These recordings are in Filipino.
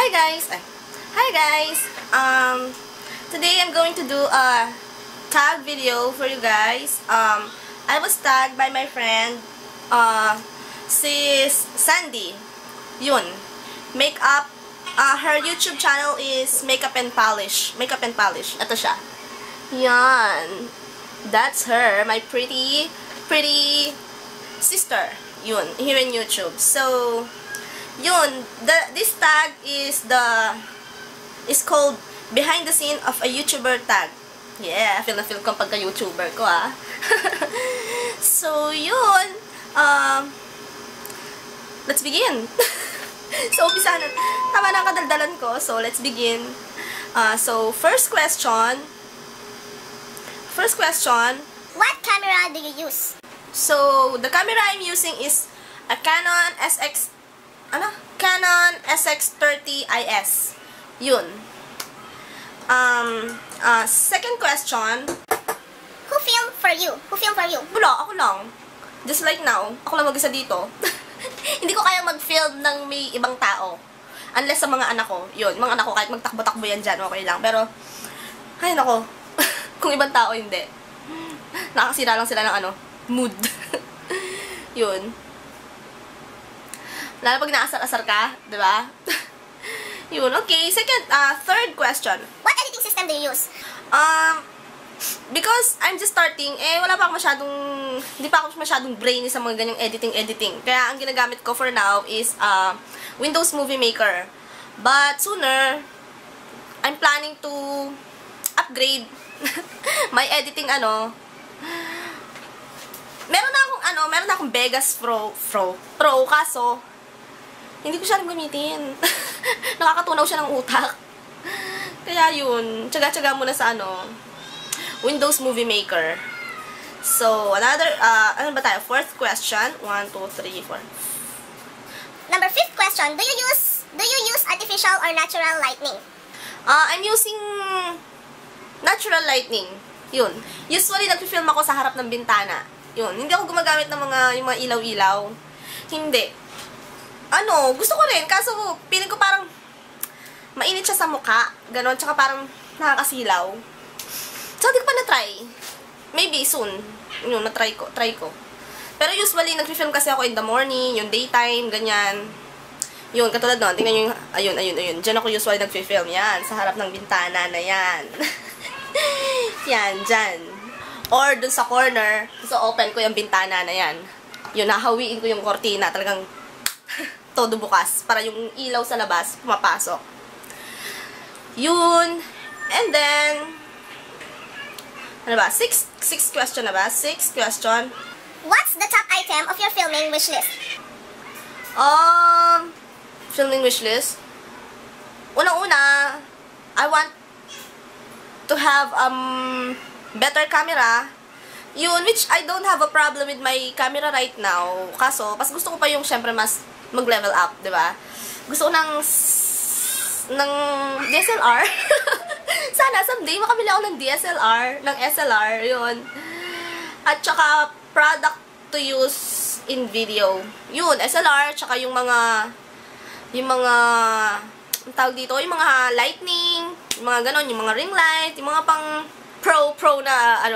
Hi guys! Hi guys! Today I'm going to do a tag video for you guys. I was tagged by my friend, sis Sandy. Yun. Makeup. Her YouTube channel is Makeup and Polish. Makeup and Polish. Ito siya. Yan. That's her. My pretty sister. Yun. Here in YouTube. So, yun, this tag is called Behind the Scene of a YouTuber tag. Yeah, feel na feel ko pagka-YouTuber ko, ah. So, yun. Let's begin. So, umpisa na. Tama na ang kadaldalan ko. So, let's begin. So, first question. What camera do you use? So, the camera I'm using is a Canon SX30 IS. Yun. Second question. Who filmed for you? Wala, ako lang. Just like now. Ako lang mag-isa dito. Hindi ko kayang mag-film ng may ibang tao. Unless sa mga anak ko. Yun, mga anak ko kahit magtakbo-takbo yan dyan, okay lang. Pero, ay nako. Kung ibang tao, hindi. Nakakasira lang sila ng mood. Yun. Lalo pag naasar-asar ka, diba? Yun, okay. Third question. What editing system do you use? Because I'm just starting, wala pa ako hindi pa ako masyadong brainy sa mga ganyang editing. Kaya ang ginagamit ko for now is, Windows Movie Maker. But sooner, I'm planning to upgrade my editing, meron na akong Vegas Pro, kaso, hindi ko siya gamitin. Nakakatunaw siya ng utak. Kaya yun, tsaga-tsaga muna sa Windows Movie Maker. So, fourth question. 1, 2, 3, 4. Number 5th question. Do you use artificial or natural lighting? I'm using natural lighting. Yun. Usually, nag-film ako sa harap ng bintana. Yun. Hindi ako gumagamit ng yung mga ilaw-ilaw. Hindi. Gusto ko rin. Kaso, feeling ko parang mainit siya sa mukha. Ganon. Tsaka parang nakakasilaw. So, hindi ko pa na-try. Maybe soon. Yun, na-try ko. Pero usually, nag-film kasi ako in the morning, yung daytime, ganyan. Yun, katulad nun. Tingnan nyo yung, ayun. Diyan ako usually nag-film. Yan, sa harap ng bintana na yan. Yan, dyan. Or dun sa corner, so open ko yung bintana na yan. Yun, nahawiin ko yung kortina. Talagang todo bukas. Para yung ilaw sa labas, pumapasok. Yun. And then, Sixth question na ba? Sixth question. What's the top item of your filming wishlist? Filming wishlist? Unang-una, I want to have better camera. Yun, which I don't have a problem with my camera right now. Kaso, pas gusto ko pa yung syempre mas mag-level up, 'di ba? Gusto ko ng DSLR. Sana someday makabili ako ng DSLR, ng SLR, yun. At saka product to use in video. Yun, SLR, tsaka yung mga ang tawag dito, yung mga lightning, yung mga ganon, yung mga ring light, yung mga pang pro na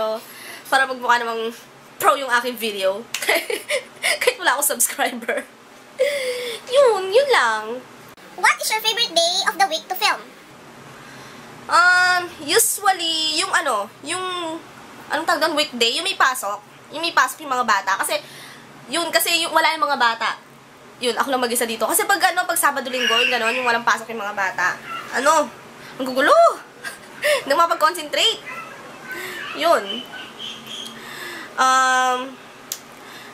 para magmukha namang pro yung aking video. Kahit wala akong subscriber. Yun lang. What is your favorite day of the week to film? Usually, yung anong tawag doon, weekday, yung may pasok yung mga bata. Kasi wala yung mga bata. Yun, ako lang mag-isa dito. Kasi pag Sabado Linggo, yung walang pasok yung mga bata. Ang gugulo. Hindi mapag-concentrate. Yun.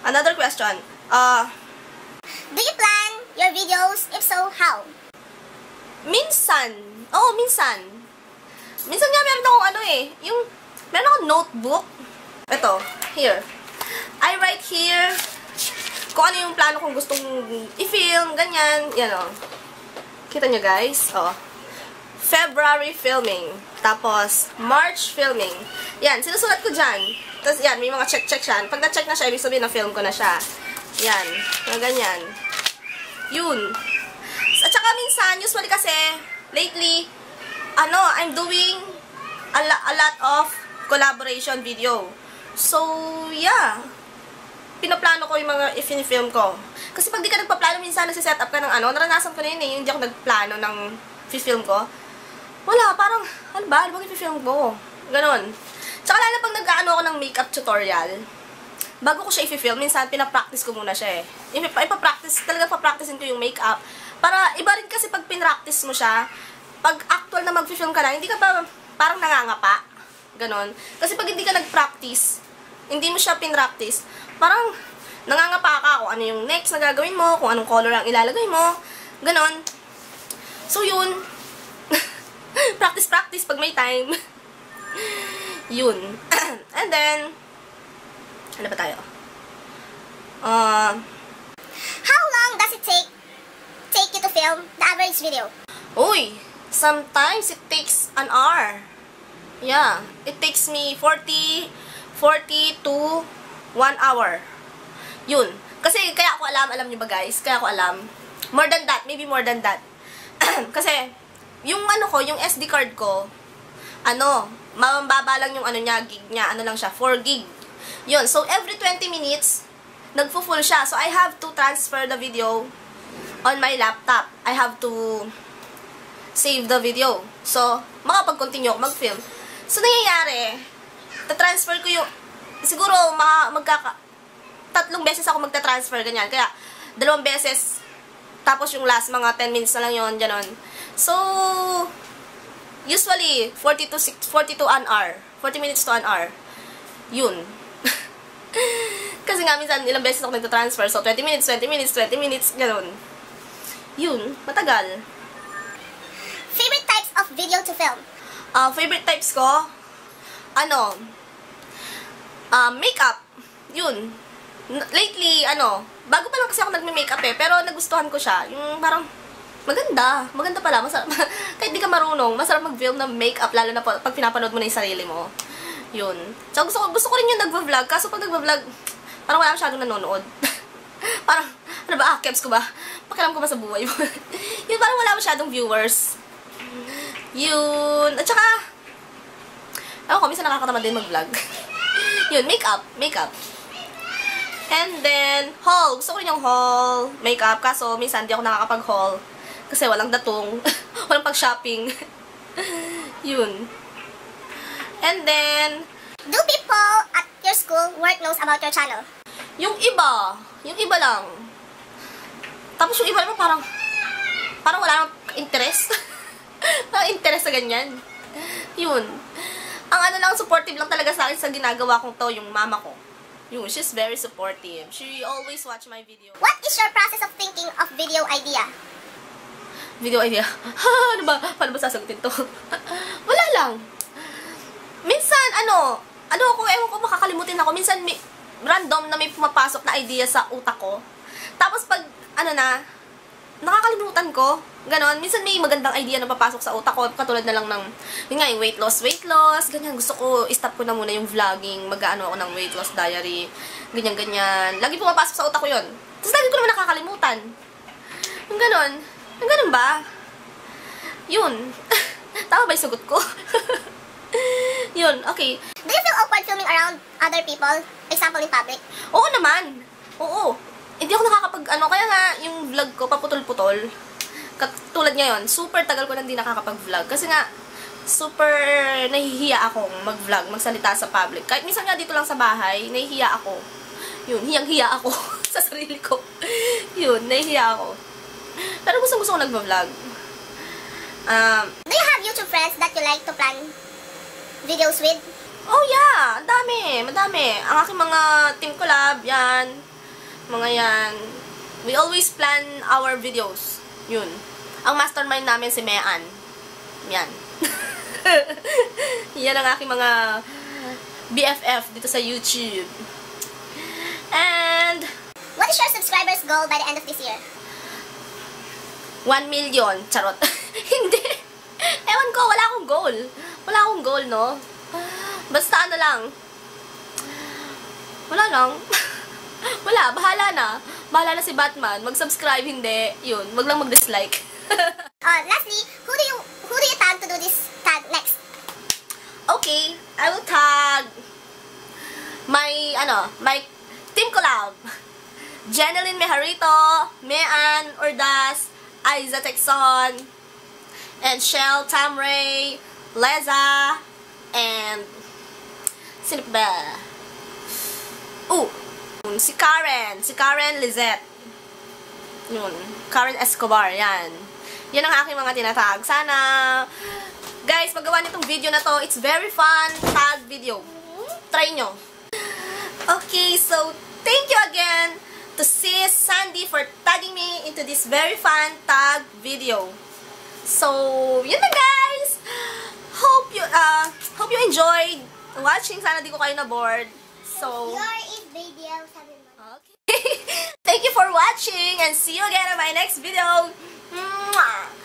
Another question. Do you plan your videos? If so, how? Minsan. Oo, minsan. Minsan nga meron akong meron akong notebook. Ito, here. I write here kung ano yung plano kong gustong i-film, ganyan. Yan o. Kita nyo guys? February filming. Tapos, March filming. Yan, sinusulat ko dyan. Tapos, yan, may mga check yan. Pag na-check na siya, ibig sabihin na-film ko na siya. Yan, mga ganyan. Yun. At saka minsan, usually kasi, lately, I'm doing a lot of collaboration video. So, yeah. Pinaplano ko yung mga i-film ko. Kasi pag di ka nagpaplano, minsan nagsiset up ka ng naranasan ko na yun eh, yung hindi ako nagplano ng film ko. Wala, parang, ano ba i-film ko? Ganon. Tsaka lalo pag nag-ano ako ng makeup tutorial, bago ko siya i-film, minsan pinapractice ko muna siya eh. Talaga papracticein ko yung makeup. Para iba rin kasi pag pinractice mo siya, pag actual na mag-film ka na, hindi ka pa parang nangangapa. Ganon. Kasi pag hindi ka nag-practice, hindi mo siya pinractice, parang nangangapa ka kung ano yung next na gagawin mo, kung anong color ang ilalagay mo. Ganon. So yun. Practice pag may time. Yun. And then, ano ba tayo? How long does it take you to film the average video? Uy, sometimes it takes an hour. Yeah, it takes me 40 to 1 hour. Yun. Kasi kaya ako alam nyo ba guys? Kaya ako alam. More than that, maybe more than that. Kasi, yung yung SD card ko, mababa lang yung gig niya, lang siya, 4 gig. Yun, so every 20 minutes, nagfo-full siya. So I have to transfer the video on my laptop. I have to save the video. So, makapag-continue ako mag-film. So, nangyayari, ta-transfer ko yung, siguro, 3 beses ako magta-transfer, ganyan. Kaya, 2 beses, tapos yung last, mga 10 minutes na lang yun, ganon. So, usually, 40 to an hour. 40 minutes to an hour. Yun. Kasi nga, minsan, ilang beses ako nagta-transfer. So, 20 minutes, ganon. Yun, matagal. Favorite types of video to film? Favorite types ko, makeup. Yun. Lately, bago pa lang kasi ako nagme-makeup eh, pero nagustuhan ko siya. Yung parang, maganda pala, masarap. Kahit di ka marunong, masarap mag-film ng makeup, lalo na pag pinapanood mo na yung sarili mo. Yun. So, gusto ko rin yung nagva-vlog, kaso pag nagva-vlog, parang wala masyadong nanonood. Parang, caps ko ba? Pakialam ko ba sa buhay mo? Yun, parang wala masyadong viewers. Yun. At saka, minsan nakakatamad din mag-vlog. Yun, makeup. And then, haul. Gusto ko rin yung haul, makeup. Kaso, minsan di ako nakakapag-haul. Kasi walang datong. Walang pag-shopping. Yun. And then, do people at your school work knows about your channel? Yung iba lang. Tapos yung iba naman parang wala nang interest. Parang interest sa ganyan. Yun. Ang lang, supportive lang talaga sa akin sa ginagawa kong to, yung mama ko. Yun, she's very supportive. She always watch my video. What is your process of thinking of video idea? Video idea? Ano ba? Paano ba sasagutin to? Wala lang. Minsan, ewan ko, makakalimutin ako. Minsan, random na may pumapasok na idea sa utak ko. Tapos pag, nakakalimutan ko. Ganon. Minsan may magandang idea na papasok sa utak ko. Katulad na lang ng, yun nga, yung weight loss. Ganyan. Gusto ko, stop ko na muna yung vlogging. Mag-ano ako ng weight loss diary. Ganyan. Lagi pumapasok sa utak ko yun. Tapos lagi ko naman nakakalimutan. Yung ganon. Yung ganon ba? Yun. Tama ba yung sagot ko? Yun, okay. Do you feel awkward filming around other people? Example, in public? Oo naman. Oo. Hindi ako kaya nga, yung vlog ko, paputol-putol. Katulad ngayon, super tagal ko nang di nakakapag-vlog. Kasi nga, super nahihiya akong mag-vlog, magsalita sa public. Kahit minsan nga dito lang sa bahay, nahihiya ako. Yun, hiyang-hiya ako sa sarili ko. Yun, nahihiya ako. Pero gusto ko nag-vlog. Do you have YouTube friends that you like to plan videos with? Oh yeah, madami. Ang aking mga team collab, yan. Mga yan. We always plan our videos. Yun. Ang mastermind namin si Mean. Yan. Yan ang aking mga BFF dito sa YouTube. And what is your subscribers goal by the end of this year? 1 million. Charot. Hindi. Ewan ko, wala akong goal. Wala akong goal, no? Basta lang. Wala lang. Wala, bahala na. Bahala na si Batman. Mag-subscribe, hindi. Yun, wag lang mag-dislike. Lastly, who do you tag to do this tag next? Okay, I will tag my team collab. Jeneline Mejarito, Mean Ordas, Aiza Texon, and Shell Tamray, Leza, and sino ba? Si Karen Lizette. Yun, Karen Escobar, yan. Yan ang aking mga tinatag. Sana, guys, magawa nitong video na to. It's very fun tag video. Try nyo. Okay, so, thank you again to Sis Sandy for tagging me into this very fun tag video. So, yun na guys! Hope you enjoyed watching. Sana di ko kayo na-bored. So, okay. Thank you for watching and see you again in my next video. Mwah!